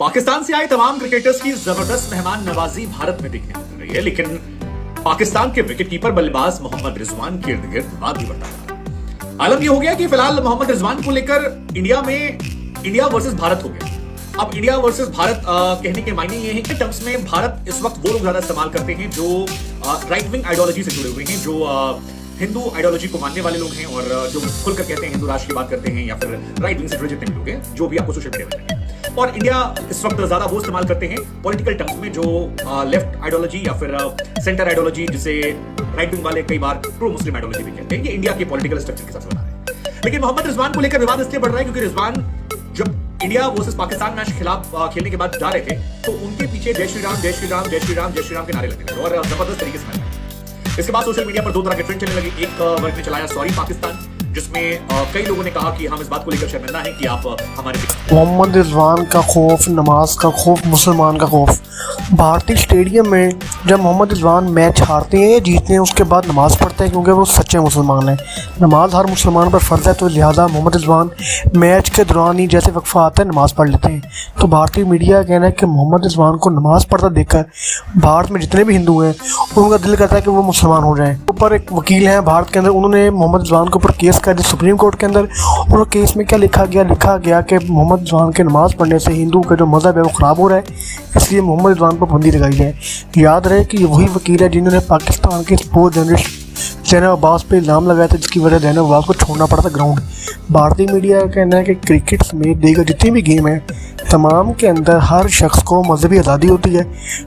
पाकिस्तान से आए तमाम क्रिकेटर्स की जबरदस्त मेहमान नवाजी भारत में देखने को मिल रही है, लेकिन पाकिस्तान के विकेटकीपर बल्लेबाज मोहम्मद रिजवान के इर्द गिर्द विवाद भी बढ़ता है। आलम यह हो गया कि फिलहाल मोहम्मद रिजवान को लेकर इंडिया वर्सेस भारत हो गया। अब इंडिया वर्सेस भारत कहने के मायने ये है कि टर्म्स में भारत इस वक्त वो लोग ज्यादा इस्तेमाल करते हैं जो राइट विंग आइडियोलॉजी से जुड़े हुए हैं, जो हिंदू आइडियोलॉजी को मानने वाले लोग हैं और जो खुलकर कहते हैं हिंदू राष्ट्र की बात करते हैं, या फिर राइट विंग से जुड़े जितने भी लोग हैं, जो भी आपको सोशल मीडिया में लगे। और इंडिया इस वक्त ज्यादा वो इस्तेमाल करते हैं पॉलिटिकल टर्म्स में जो लेफ्ट आइडियोलॉजी या फिर सेंटर आइडियोलॉजी, जिसे राइट विंग वाले कई बार प्रो मुस्लिम आइडियोलॉजी भी कहते हैं। ये इंडिया के पॉलिटिकल स्ट्रक्चर के साथ बना है। लेकिन मोहम्मद रिजवान को लेकर विवाद इसलिए बढ़ रहा है क्योंकि रिजवान जब इंडिया वर्सेस पाकिस्तान मैच खिलाफ खेलने के बाद जा रहे थे तो उनके पीछे जय श्री राम जय श्री राम जय श्री राम जय श्री राम के नारे लगने लगे और जबरदस्त तरीके से मैच। इसके बाद सोशल मीडिया पर दो तरह के ट्रेंड चलने लगे। एक वर्ग ने चलाया सॉरी पाकिस्तान, जिसमें कई लोगों ने कहा कि हम इस बात को लेकर शर्मिंदा हैं कि आप हमारे मोहम्मद रिजवान का खौफ, नमाज का खौफ, मुसलमान का खौफ। भारतीय स्टेडियम में जब मोहम्मद रिजवान मैच हारते हैं, जीतते हैं, उसके बाद नमाज़ पढ़ते हैं क्योंकि वो सच्चे मुसलमान हैं। नमाज हर मुसलमान पर फ़र्ज़ है, तो लिहाजा मोहम्मद रिजवान मैच के दौरान ही जैसे वक्फा आता है नमाज़ पढ़ लेते हैं। तो भारतीय मीडिया का कहना है कि मोहम्मद रिजवान को नमाज़ पढ़ता देखकर भारत में जितने भी हिंदू हैं उनका दिल करता है कि वो मुसलमान हो जाएँ। ऊपर एक वकील हैं भारत के अंदर, उन्होंने मोहम्मद रिजवान के ऊपर केस कर दिया सुप्रीम कोर्ट के अंदर, और केस में क्या लिखा गया कि मोहम्मद रिजवान के नमाज़ पढ़ने से हिंदू का जो मज़हब है वो ख़राब हो रहा है, इसलिए मोहम्मद रिजवान पर पाबंदी लगाई जाए। याद रहे कि ये वही वकील है जिन्होंने पाकिस्तान के स्पोर्ट्स जर्नलिस्ट जैनब अब्बास पे इल्ज़ाम लगाया था, जिसकी वजह जैनब अब्बास को छोड़ना पड़ा था ग्राउंड। भारतीय मीडिया का कहना है कि क्रिकेट समेत देगा जितनी भी गेम है, तमाम के अंदर हर शख्स को मजहबी आज़ादी होती है।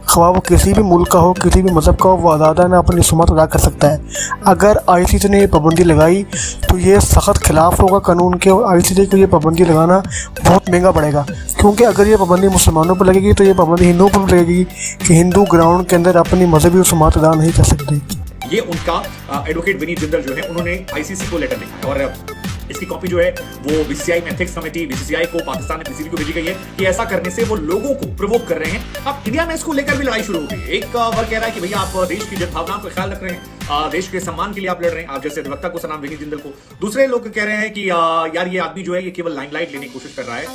ख्वाह वो किसी भी मुल्क का हो, किसी भी मज़हब का हो, वो आज़ादाना अपनी सुमत अदा कर सकता है। अगर ICC ने ये पाबंदी लगाई तो ये सख्त खिलाफ होगा कानून के, और ICC को ये पाबंदी लगाना बहुत महंगा पड़ेगा, क्योंकि अगर ये पाबंदी मुसलमानों पर लगेगी तो ये पाबंदी हिंदुओं पर लगेगी कि हिंदू ग्राउंड के अंदर अपनी मजहबी सुमत अदा नहीं कर सकते। ये उनका एडवोकेट विनीत जिंदल जो है, उन्होंने ICC को लेटर लिखा है और इसकी कॉपी जो है वो BCCI एथिक्स कमेटी BCCI को, पाकिस्तान में PCB को भेजी गई है कि ऐसा करने से वो लोगों को प्रोवोक कर रहे हैं। अब इंडिया में इसको लेकर भी लड़ाई शुरू हो गई है। एक वर्ग कह रहा है कि भैया आप देश की जनभावनाओं का ख्याल रख रहे हैं, देश के सम्मान के लिए आप लड़ रहे हैं, आप जैसे अधिवक्ता को सलाम विनीत जिंदल को। दूसरे लोग कह रहे हैं कि यार ये आदमी जो है ये केवल लाइमलाइट लेने की कोशिश कर रहा है,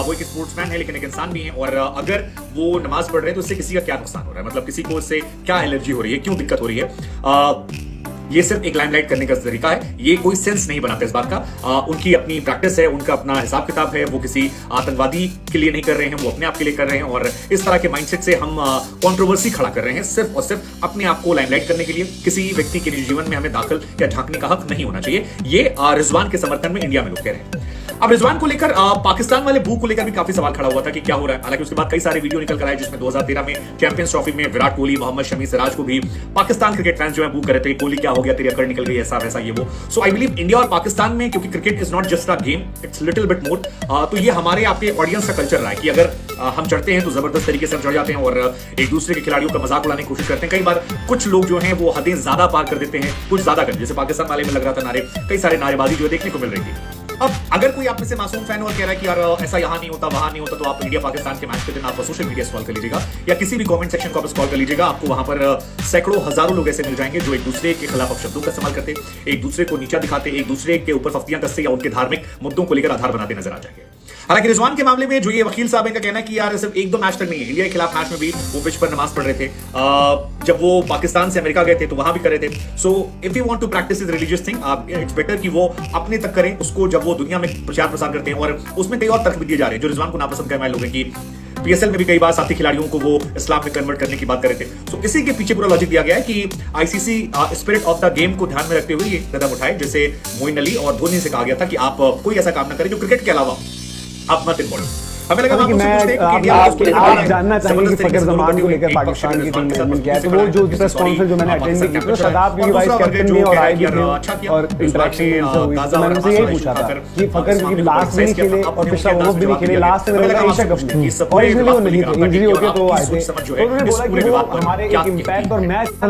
वो एक स्पोर्ट्समैन है लेकिन एक इंसान भी है, और अगर वो नमाज पढ़ रहे हैं तो इससे किसी का क्या नुकसान हो रहा है, मतलब किसी को इससे क्या एलर्जी हो रही है, क्यों दिक्कत हो रही है। ये सिर्फ एक लाइमलाइट करने का तरीका है, ये कोई सेंस नहीं बनाता इस बात का। उनकी अपनी प्रैक्टिस है, उनका अपना हिसाब किताब है, वो किसी आतंकवादी के लिए नहीं कर रहे हैं, वो अपने आप के लिए कर रहे हैं, और इस तरह के माइंडसेट से हम कंट्रोवर्सी खड़ा कर रहे हैं सिर्फ और सिर्फ अपने आप को लाइमलाइट करने के लिए। किसी व्यक्ति के जीवन में हमें दाखिल या झांकने का हक नहीं होना चाहिए। ये रिजवान के समर्थन में इंडिया में लोग कह रहे हैं। अब रिजवान को लेकर पाकिस्तान वाले बू को लेकर भी काफी सवाल खड़ा हुआ था कि क्या हो रहा है। हालांकि उसके बाद कई सारे वीडियो निकल कर आए, जिसमें 2013 में चैंपियंस ट्रॉफी में विराट कोहली, मोहम्मद शमी, सिराज को भी पाकिस्तान क्रिकेट फैंस जो है बू कर रहे थे, कोहली क्या हो गया, तेरी अकड़ निकल गई, ऐसा वैसा ये वो। सो आई बिलीव इंडिया और पाकिस्तान में, क्योंकि cricket is not just a game, it's little bit more, तो ये हमारे आपके ऑडियंस का कल्चर रहा है कि अगर हम चढ़ते हैं तो जबरदस्त तरीके से हम चढ़ जाते हैं और एक दूसरे के खिलाड़ियों का मजाक उड़ाने की कोशिश करते हैं। कई बार कुछ लोग जो हैं वो हदें ज्यादा पार कर देते हैं, कुछ ज्यादा कर, जैसे पाकिस्तान वाले में लग रहा था नारे, कई सारे नारेबाजी जो देखने को मिल रही थी। अब अगर कोई आप में से मासूम फैन और कह रहा है कि यार ऐसा यहाँ नहीं होता, वहां नहीं होता, तो आप इंडिया पाकिस्तान के मैच के दिन आप सोशल मीडिया स्क्रॉल कर लीजिएगा या किसी भी कमेंट सेक्शन को आप स्क्रॉल कर लीजिएगा, आपको वहां पर सैकड़ों हजारों लोग ऐसे मिल जाएंगे जो एक दूसरे के खिलाफ अपशब्दों का इस्तेमाल करते, एक दूसरे को नीचा दिखाते, एक दूसरे के ऊपर फफ्तियां कसते या उनके धार्मिक मुद्दों को लेकर आधार बनाते नजर आ जाएंगे। हालांकि रिजवान के मामले में जो ये वकील साहब इनका कहना है कि यार सिर्फ एक दो मैच तक नहीं है, इंडिया के खिलाफ मैच में भी वो पिच पर नमाज पढ़ रहे थे, जब वो पाकिस्तान से अमेरिका गए थे तो वहां भी कर रहे थे। So if you want to practise this religious thing, it's better कि वो अपने तक करें उसको, जब वो दुनिया में प्रचार प्रसार करते हैं। और उसमें कई और तर्क भी दिए जा रहे हैं जो रिजवान को नापसंद करने वाले लोग हैं कि PSL में भी कई बार साथी खिलाड़ियों को वो इस्लाम में कन्वर्ट करने की बात कर रहे थे। सो इसी के पीछे पूरा लॉजिक दिया गया है कि ICC spirit of the game को ध्यान में रखते हुए ये कदम उठाए, जैसे मोइन अली और धोनी से कहा गया था कि आप कोई ऐसा काम ना करें जो क्रिकेट के अलावा आप मत इन्वॉल्व। हमें लगा आप जानना चाहेंगे कि फकर जमान को लेकर पाकिस्तान की टीम मैनेजमेंट क्या है, तो वो जो प्रेस कॉन्फ्रेंस जो मैंने अटेंड की थी, तो शादाब की वाइस कैप्टन भी और आए भी थे और इंटरेक्शन उनसे हुई, तो मैंने उनसे यही पूछा था कि फकर की लास्ट भी नहीं खेले और पिछला ओवर भी नहीं खेले, लास्ट में लगा एशिया कप में ओरिजिनली वो नहीं थे, इंजरी होके तो आए थे। तो उन्होंने बोला कि वो हमारे एक इंपैक्ट और मैच था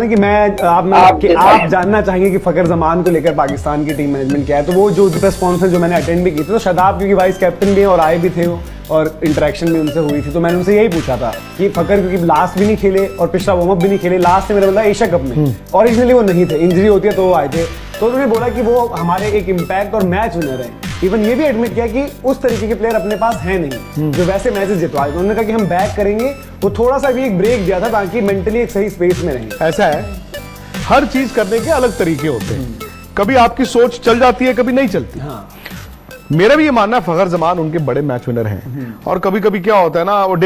कि आप जानना चाहेंगे कि फकर जमान को लेकर पाकिस्तान की टीम मैनेजमेंट क्या है, तो वो जो प्रेस कॉन्फ्रेंस जो मैंने अटेंड भी की थी, तो शादाब की वाइस कैप्टन भी और आए भी थे और इंटरेक्शन भी उनसे हुई थी, तो मैंने उनसे यही पूछा था कि फकर क्योंकि लास्ट भी नहीं खेले और पिछला वार्म अप भी नहीं खेले, लास्ट में मेरा बोला एशिया कप में ओरिजिनली वो नहीं थे, इंजरी होती है तो वो आए थे। तो उन्होंने बोला कि वो हमारे एक इम्पैक्ट और मैच विनर है। इवन ये भी एडमिट किया कि उस तरीके के प्लेयर अपने पास है नहीं जो वैसे मैचेस जितवाए। उन्होंने कहा कि हम बैक करेंगे, वो थोड़ा सा भी एक ब्रेक दिया था ताकि मेंटली एक सही स्पेस में रहें। ऐसा है, हर चीज करने के अलग तरीके होते हैं, कभी आपकी सोच चल जाती है, कभी नहीं चलती। मेरा भी ये मानना है फखर जमान उनके बड़े मैच विनर हैं, और कभी कभी क्या होता है ना, वो